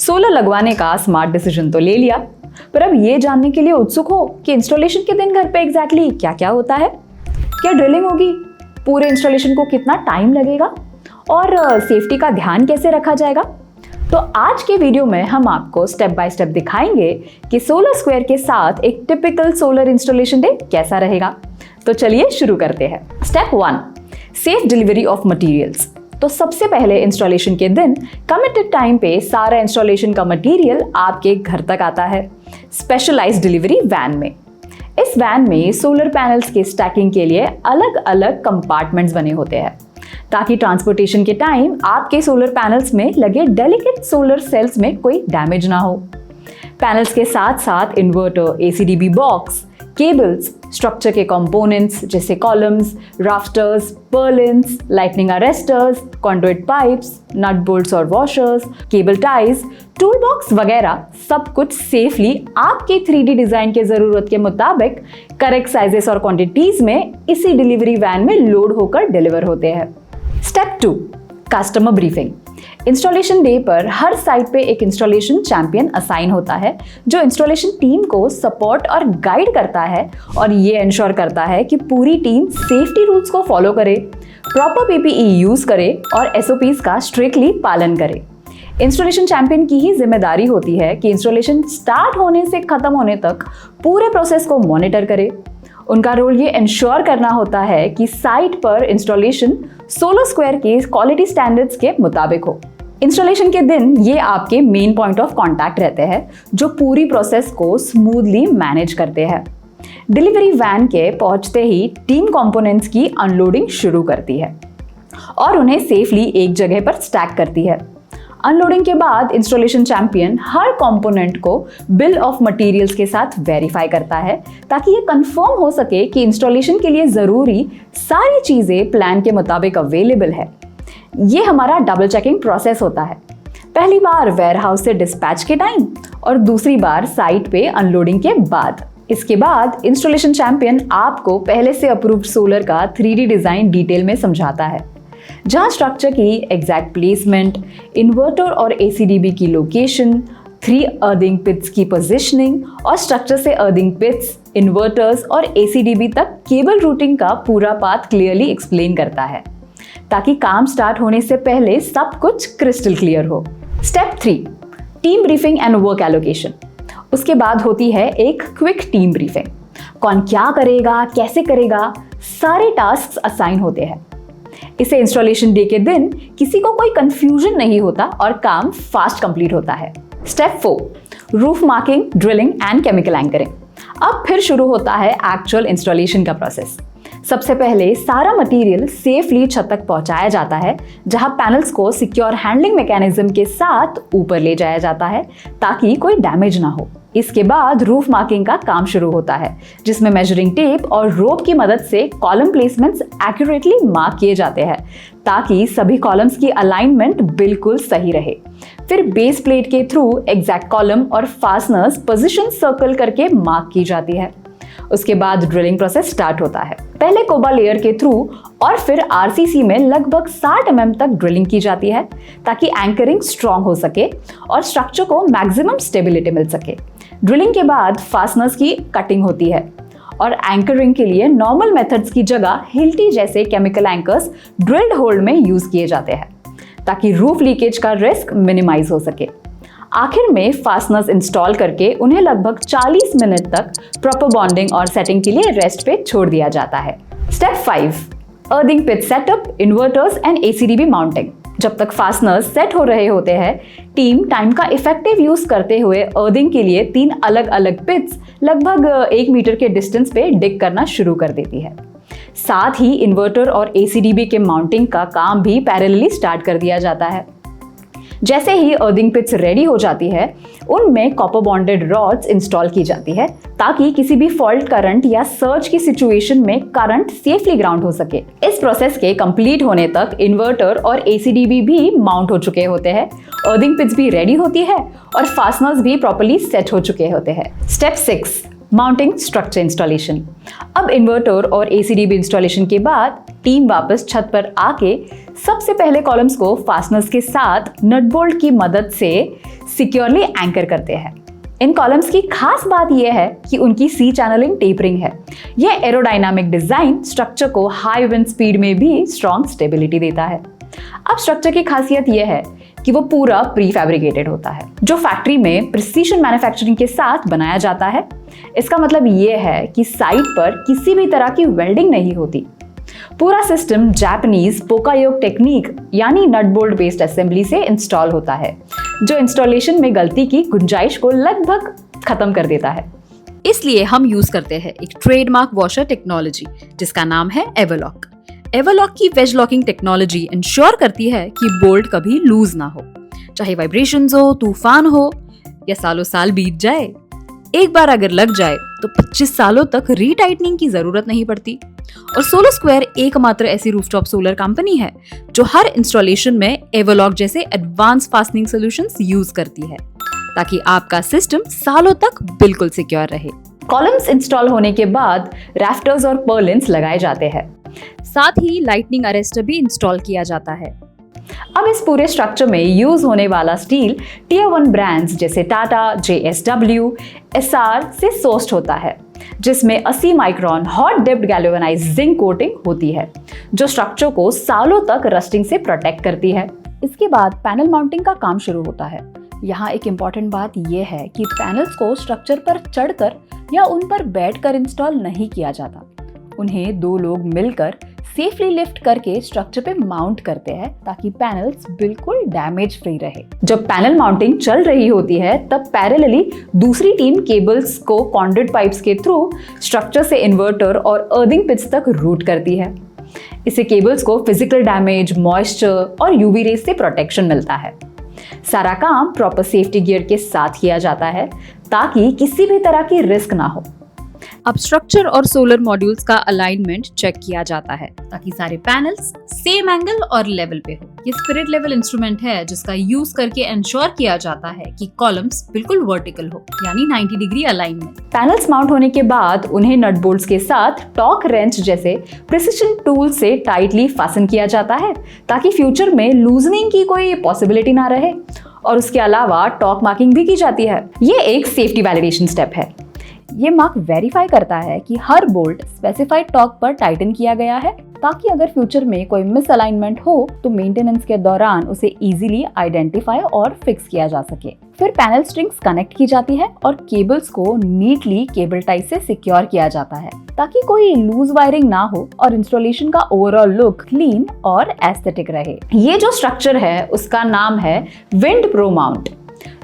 Solar लगवाने का smart decision तो ले लिया, पर अब ये जानने के लिए उत्सुक हो कि इंस्टॉलेशन के दिन घर पे एग्जैक्टली क्या क्या होता है। क्या ड्रिलिंग होगी, पूरे इंस्टॉलेशन को कितना टाइम लगेगा और सेफ्टी का ध्यान कैसे रखा जाएगा। तो आज के वीडियो में हम आपको स्टेप बाय स्टेप दिखाएंगे कि सोलर स्क्वायर के साथ एक टिपिकल सोलर इंस्टॉलेशन डे कैसा रहेगा। तो चलिए शुरू करते हैं। Step 1, safe delivery of materials. तो सबसे पहले इंस्टॉलेशन के दिन कमिटेड टाइम पे सारा इंस्टॉलेशन का मटेरियल आपके घर तक आता है स्पेशलाइज्ड डिलीवरी वैन में। इस वैन में सोलर पैनल्स के स्टैकिंग के लिए अलग अलग कंपार्टमेंट्स बने होते हैं ताकि ट्रांसपोर्टेशन के टाइम आपके सोलर पैनल्स में लगे डेलिकेट सोलर सेल्स में कोई डैमेज ना हो। पैनल्स के साथ साथ inverter, ACDB box, cables, structure के कंपोनेंट्स जैसे columns, rafters, purlins, lightning arresters, conduit pipes, nut bolts और washers, cable ties, tool box वगैरह सब कुछ सेफली आपके 3D डिजाइन के जरूरत के मुताबिक करेक्ट साइजेस और क्वांटिटीज में इसी डिलीवरी वैन में लोड होकर डिलीवर होते हैं। Step 2, customer briefing. Installation day पर हर साइट पे एक इंस्टॉलेशन चैंपियन असाइन होता है जो इंस्टॉलेशन टीम को सपोर्ट और गाइड करता है और ये इंश्योर करता है कि पूरी टीम सेफ्टी रूल्स को फॉलो करे, प्रॉपर पीपीई यूज करे और एसओपीज का स्ट्रिक्टली पालन करे। इंस्टॉलेशन चैंपियन की ही जिम्मेदारी होती है कि इंस्टॉलेशन स्टार्ट होने से खत्म होने तक पूरे प्रोसेस को मॉनिटर करे। उनका रोल ये इंश्योर करना होता है कि साइट पर इंस्टॉलेशन सोलर स्क्वायर के क्वालिटी स्टैंडर्ड्स के मुताबिक हो। इंस्टॉलेशन के दिन ये आपके मेन पॉइंट ऑफ कांटेक्ट रहते हैं जो पूरी प्रोसेस को स्मूथली मैनेज करते हैं। डिलीवरी वैन के पहुंचते ही टीम कंपोनेंट्स की अनलोडिंग शुरू करती है और उन्हें सेफली एक जगह पर स्टैक करती है। अनलोडिंग के बाद इंस्टॉलेशन चैंपियन हर कंपोनेंट को बिल ऑफ मटेरियल्स के साथ वेरीफाई करता है ताकि ये कंफर्म हो सके कि इंस्टॉलेशन के लिए जरूरी सारी चीजें प्लान के मुताबिक अवेलेबल है। ये हमारा डबल चेकिंग प्रोसेस होता है, पहली बार वेयरहाउस से डिस्पैच के टाइम और दूसरी बार साइट पे अनलोडिंग के बाद। इसके बाद इंस्टॉलेशन चैंपियन आपको पहले से अप्रूव्ड सोलर का 3D डिजाइन डिटेल में समझाता है, जहां स्ट्रक्चर की एग्जैक्ट प्लेसमेंट, इन्वर्टर और एसीडीबी की लोकेशन, 3 अर्थिंग पिट्स की पोजीशनिंग और स्ट्रक्चर से अर्थिंग पिट्स, इन्वर्टर्स और एसीडीबी तक केबल रूटिंग का पूरा पाथ क्लियरली एक्सप्लेन करता है ताकि काम स्टार्ट होने से पहले सब कुछ क्रिस्टल क्लियर हो। Step 3, team briefing and work allocation. उसके बाद होती है एक क्विक टीम ब्रीफिंग। कौन क्या करेगा, कैसे करेगा, सारे टास्क असाइन होते हैं। इसे इंस्टॉलेशन डे के दिन किसी को कोई कंफ्यूजन नहीं होता और काम फास्ट कंप्लीट होता है। Step 4, roof marking, drilling and chemical anchoring. अब फिर शुरू होता है एक्चुअल इंस्टॉलेशन का प्रोसेस। सबसे पहले सारा मटेरियल सेफली छत तक पहुंचाया जाता है जहां पैनल्स को सिक्योर हैंडलिंग मैकेनिज्म के साथ ऊपर ले जाया जाता है ताकि कोई डैमेज ना हो। इसके बाद रूफ मार्किंग का काम शुरू होता है जिसमें मेजरिंग टेप और रोप की मदद से कॉलम प्लेसमेंट्स एक्यूरेटली मार्क किए जाते हैं ताकि सभी कॉलम्स की अलाइनमेंट बिल्कुल सही रहे। फिर बेस प्लेट के थ्रू एग्जैक्ट कॉलम और फास्टनर्स पोजीशन सर्कल करके मार्क की जाती है। उसके बाद ड्रिलिंग प्रोसेस स्टार्ट होता है, पहले कोबा लेयर के थ्रू और फिर आरसीसी में लगभग 60 mm तक ड्रिलिंग की जाती है ताकि एंकरिंग स्ट्रॉन्ग हो सके और स्ट्रक्चर को मैक्सिमम स्टेबिलिटी मिल सके। ड्रिलिंग के बाद फास्टनर्स की कटिंग होती है और एंकरिंग के लिए नॉर्मल मेथड्स की जगह हिल्टी जैसे केमिकल एंकर्स ड्रिल्ड होल्ड में यूज किए जाते हैं ताकि रूफ लीकेज का रिस्क मिनिमाइज हो सके। आखिर में फास्टनर्स इंस्टॉल करके उन्हें लगभग 40 मिनट तक प्रॉपर बॉन्डिंग और सेटिंग के लिए रेस्ट पे छोड़ दिया जाता है। Step 5, earthing pit setup, inverters and ACDB mounting. जब तक फास्टनर्स सेट हो रहे होते हैं, टीम टाइम का इफेक्टिव यूज करते हुए अर्थिंग के लिए 3 अलग अलग पिट्स लगभग 1 मीटर के डिस्टेंस पे डिग करना शुरू कर देती है। साथ ही इन्वर्टर और एसीडीबी के माउंटिंग का काम भी पैरेलली स्टार्ट कर दिया जाता है। जैसे ही अर्थिंग पिट्स रेडी हो जाती है, उनमें कॉपर बॉन्डेड रॉड्स इंस्टॉल की जाती है ताकि किसी भी फॉल्ट करंट या सर्ज की सिचुएशन में करंट सेफली ग्राउंड हो सके। इस प्रोसेस के कंप्लीट होने तक इन्वर्टर और एसीडीबी भी माउंट हो चुके होते हैं, अर्थिंग पिट्स भी रेडी होती है और फास्टनर्स भी प्रॉपर्ली सेट हो चुके होते हैं। Step 6, mounting structure installation. अब इन्वर्टर और ACDB इंस्टॉलेशन के बाद टीम वापस छत पर आके सबसे पहले कॉलम्स को फास्टनर्स के साथ नट बोल्ट की मदद से सिक्योरली एंकर करते हैं। इन कॉलम्स की खास बात यह है कि उनकी सी चैनलिंग टेपरिंग है। यह एरोडायनामिक डिजाइन स्ट्रक्चर को हाई विंड स्पीड में भी स्ट्रॉन्ग स्टेबिलिटी देता है। अब स्ट्रक्चर की खासियत यह है कि वो पूरा प्री फैब्रिकेटेड होता है, जो फैक्ट्री में प्रिसीजन मैन्युफैक्चरिंग के साथ बनाया जाता है। इसका मतलब ये है कि साइट पर किसी भी तरह की वेल्डिंग नहीं होती। पूरा सिस्टम जापानीज पोकायोक टेक्निक यानी नट बोल्ट बेस्ड असेंबली से इंस्टॉल होता है, जो इंस्टॉलेशन में गलती की गुंजाइश को लगभग खत्म कर देता है। इसलिए हम यूज करते हैं एक ट्रेडमार्क वॉशर टेक्नोलॉजी जिसका नाम है एवरलॉक। एवरलॉक की वेज लॉकिंग टेक्नोलॉजी इंश्योर करती है कि बोल्ट कभी लूज ना हो, चाहे वाइब्रेशंस हो, तूफान हो या सालों साल बीत जाए। एक बार अगर लग जाए तो 25 सालों तक रीटाइटनिंग की जरूरत नहीं पड़ती। और सोलर स्क्वायर एकमात्र ऐसी रूफटॉप सोलर कंपनी है जो हर इंस्टॉलेशन में एवरलॉक जैसे एडवांस फास्टनिंग सॉल्यूशंस यूज करती है, ताकि आपका सिस्टम सालों तक बिल्कुल सिक्योर रहे। कॉलम्स इंस्टॉल होने के बाद रैफ्टर्स और पर्लिन्स लगाए जाते हैं। साथ ही लाइटनिंग अरेस्टर भी इंस्टॉल किया जाता है। अब इस पूरे स्ट्रक्चर में यूज होने वाला स्टील टियर 1 ब्रांड्स जैसे टाटा, JSW, SR से सोर्स्ड होता है, जिसमें 80 micron hot dipped galvanised zinc coating होती है, जो स्ट्रक्चर को सालों तक रस्टिंग से प्रोटेक्ट करती है। इसके बाद पैनल माउंटिंग का काम शुरू होता है। यहाँ एक इम्पॉर्टेंट बात यह है कि पैनल्स को स्ट्रक्चर पर चढ़कर या उन पर बैठकर इंस्टॉल नहीं किया जाता। उन्हें 2 लोग मिलकर सेफली लिफ्ट करके स्ट्रक्चर पे माउंट करते हैं, ताकि पैनल्स बिल्कुल डैमेज फ्री रहे। जब पैनल माउंटिंग चल रही होती है तब पैरेलली दूसरी टीम केबल्स को कॉन्ड्यूट पाइप्स के थ्रू स्ट्रक्चर से इन्वर्टर और अर्थिंग पिट्स तक रूट करती है। इससे केबल्स को फिजिकल डैमेज, मॉइस्चर और यूवी रेज से प्रोटेक्शन मिलता है। सारा काम प्रॉपर सेफ्टी गियर के साथ किया जाता है, ताकि किसी भी तरह की रिस्क ना हो। अब स्ट्रक्चर और सोलर मॉड्यूल्स का अलाइनमेंट चेक किया जाता है, ताकि सारे पैनल्स सेम एंगल और लेवल पे हो। ये स्पिरिट लेवल इंस्ट्रूमेंट है जिसका यूज करके इंश्योर किया जाता है कि कॉलम्स बिल्कुल वर्टिकल हो, यानी 90 डिग्री अलाइनमेंट। पैनल्स माउंट होने के बाद उन्हें नट बोल्ट्स के साथ टॉर्क रेंच जैसे प्रिसिजन टूल से टाइटली फासन किया जाता है, ताकि फ्यूचर में लूजनिंग की कोई पॉसिबिलिटी ना रहे। और उसके अलावा टॉर्क मार्किंग भी की जाती है। ये एक सेफ्टी वैलिडेशन स्टेप है। ये मार्क वेरीफाई करता है कि हर बोल्ट स्पेसिफाइड टॉर्क पर टाइटन किया गया है, ताकि अगर फ्यूचर में कोई मिसअलाइनमेंट हो तो मेंटेनेंस के दौरान उसे इजीली आइडेंटिफाई और फिक्स किया जा सके। फिर पैनल स्ट्रिंग्स कनेक्ट की जाती है और केबल्स को नीटली केबल टाई से सिक्योर किया जाता है, ताकि कोई लूज वायरिंग ना हो और इंस्टॉलेशन का ओवरऑल लुक क्लीन और एस्थेटिक रहे। ये जो स्ट्रक्चर है उसका नाम है विंड प्रो माउंट,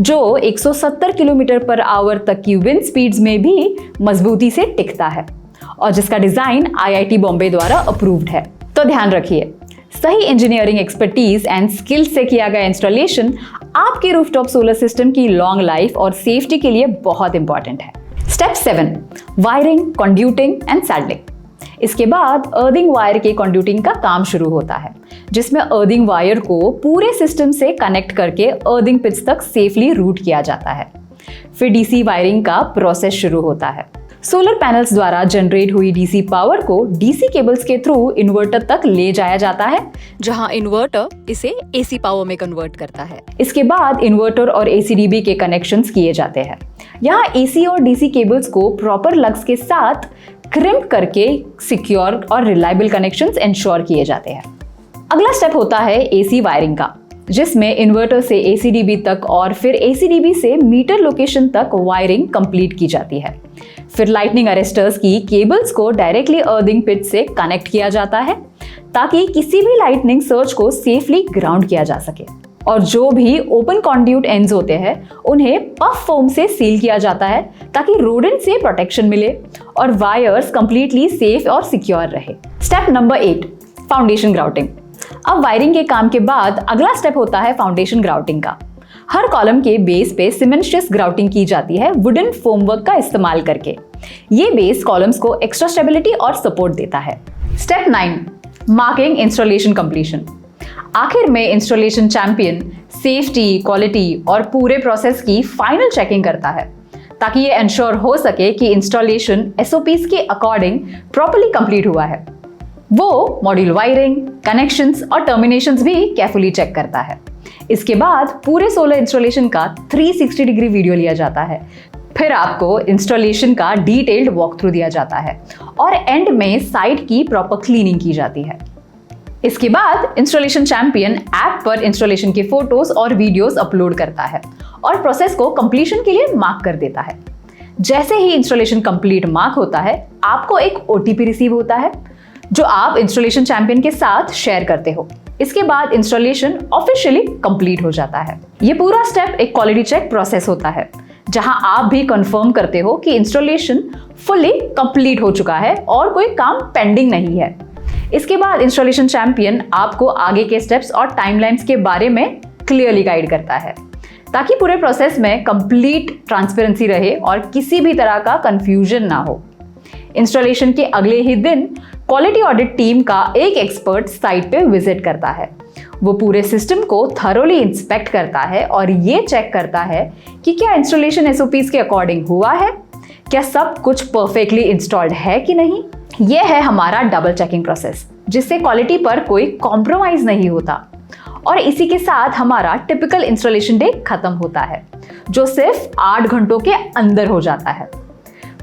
जो 170 किलोमीटर पर आवर तक की विंड स्पीड्स में भी मजबूती से टिकता है और जिसका डिजाइन IIT बॉम्बे द्वारा अप्रूव्ड है। तो ध्यान रखिए, सही इंजीनियरिंग एक्सपर्टीज एंड स्किल से किया गया इंस्टॉलेशन आपके रूफटॉप सोलर सिस्टम की लॉन्ग लाइफ और सेफ्टी के लिए बहुत इंपॉर्टेंट है। Step 7, wiring, conduiting and saddling. इसके बाद अर्थिंग वायर के कंड्यूटिंग का काम शुरू होता है, जिसमें अर्थिंग वायर को पूरे सिस्टम से कनेक्ट करके अर्थिंग पिट्स तक सेफली रूट किया जाता है। फिर DC वायरिंग का प्रोसेस शुरू होता है। सोलर पैनल्स द्वारा जनरेट हुई DC पावर को DC केबल्स के थ्रू इन्वर्टर तक ले जाया जाता है, जहां इन्वर्टर इसे AC पावर में कन्वर्ट करता है। इसके बाद इन्वर्टर और ACDB के कनेक्शंस किए जाते हैं। यहाँ AC और DC केबल्स को प्रॉपर लग्स के साथ क्रिम्प करके सिक्योर और रिलायबल कनेक्शंस इंश्योर किए जाते हैं। अगला स्टेप होता है AC वायरिंग का, जिसमें इन्वर्टर से ACDB तक और फिर ACDB से मीटर लोकेशन तक वायरिंग कंप्लीट की जाती है। फिर लाइटनिंग अरेस्टर्स की केबल्स को डायरेक्टली अर्थिंग पिट से कनेक्ट किया जाता है, ताकि किसी भी लाइटनिंग सर्ज को सेफली ग्राउंड किया जा सके। और जो भी ओपन कॉन्ड्यूट एंड्स होते हैं उन्हें पफ फोम से सील किया जाता है, ताकि रोडेंट से प्रोटेक्शन मिले और वायर्स कंप्लीटली सेफ और सिक्योर रहे। Step number 8, foundation grouting. अब वायरिंग के काम के बाद अगला स्टेप होता है फाउंडेशन ग्राउटिंग का। हर कॉलम के बेस पे सीमेंशियस ग्राउटिंग की जाती है वुडन फोमवर्क का इस्तेमाल करके। ये बेस कॉलम्स को एक्स्ट्रा स्टेबिलिटी और सपोर्ट देता है। Step 9, marking installation completion. आखिर में इंस्टॉलेशन चैंपियन सेफ्टी, क्वालिटी और पूरे प्रोसेस की फाइनल चेकिंग करता है, ताकि ये इंश्योर हो सके कि इंस्टॉलेशन एसओपीज के अकॉर्डिंग प्रॉपर्ली कंप्लीट हुआ है। वो मॉड्यूल वायरिंग, कनेक्शंस और टर्मिनेशंस भी केयरफुली चेक करता है। इसके बाद पूरे सोलर इंस्टॉलेशन का 360 डिग्री वीडियो लिया जाता है। फिर आपको इंस्टॉलेशन का डिटेल्ड वॉक थ्रू दिया जाता है और एंड में साइट की प्रॉपर क्लीनिंग की जाती है। इसके बाद इंस्टॉलेशन चैंपियन ऐप पर इंस्टॉलेशन के फोटोज और वीडियोस अपलोड करता है और प्रोसेस को कंप्लीशन के लिए मार्क कर देता है। जैसे ही इंस्टॉलेशन कंप्लीट मार्क होता है, आपको एक ओटीपी रिसीव होता है जो आप इंस्टॉलेशन चैंपियन के साथ शेयर करते हो। इसके बाद इंस्टॉलेशन ऑफिशियली कंप्लीट हो जाता है। ये पूरा स्टेप एक क्वालिटी चेक प्रोसेस होता है, जहां आप भी कंफर्म करते हो कि इंस्टॉलेशन फुल्ली कंप्लीट हो चुका है और कोई काम पेंडिंग नहीं है। इसके बाद इंस्टॉलेशन चैंपियन आपको आगे के स्टेप्स और टाइमलाइंस के बारे में क्लियरली गाइड करता है, ताकि पूरे प्रोसेस में कंप्लीट ट्रांसपेरेंसी रहे और किसी भी तरह का कंफ्यूजन ना हो। इंस्टॉलेशन के अगले ही दिन क्वालिटी ऑडिट टीम का एक एक्सपर्ट साइट पे विजिट करता है। वो पूरे सिस्टम को थरोली इंस्पेक्ट करता है और ये चेक करता है कि क्या इंस्टॉलेशन एसओपीज के अकॉर्डिंग हुआ है, क्या सब कुछ परफेक्टली इंस्टॉल्ड है कि नहीं। यह है हमारा डबल चेकिंग प्रोसेस, जिससे क्वालिटी पर कोई कॉम्प्रोमाइज नहीं होता। और इसी के साथ हमारा टिपिकल इंस्टॉलेशन डे खत्म होता है, जो सिर्फ 8 घंटों के अंदर हो जाता है।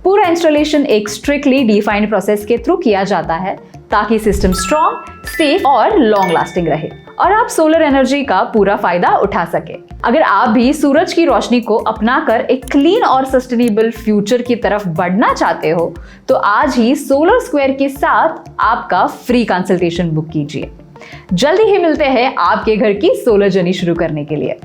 पूरा इंस्टॉलेशन एक स्ट्रिक्टली डिफाइंड प्रोसेस के थ्रू किया जाता है, ताकि सिस्टम स्ट्रॉन्ग, सेफ और लॉन्ग लास्टिंग रहे और आप सोलर एनर्जी का पूरा फायदा उठा सके। अगर आप भी सूरज की रोशनी को अपनाकर एक क्लीन और सस्टेनेबल फ्यूचर की तरफ बढ़ना चाहते हो, तो आज ही सोलर स्क्वायर के साथ आपका फ्री कंसल्टेशन बुक कीजिए। जल्दी ही मिलते हैं आपके घर की सोलर जर्नी शुरू करने के लिए।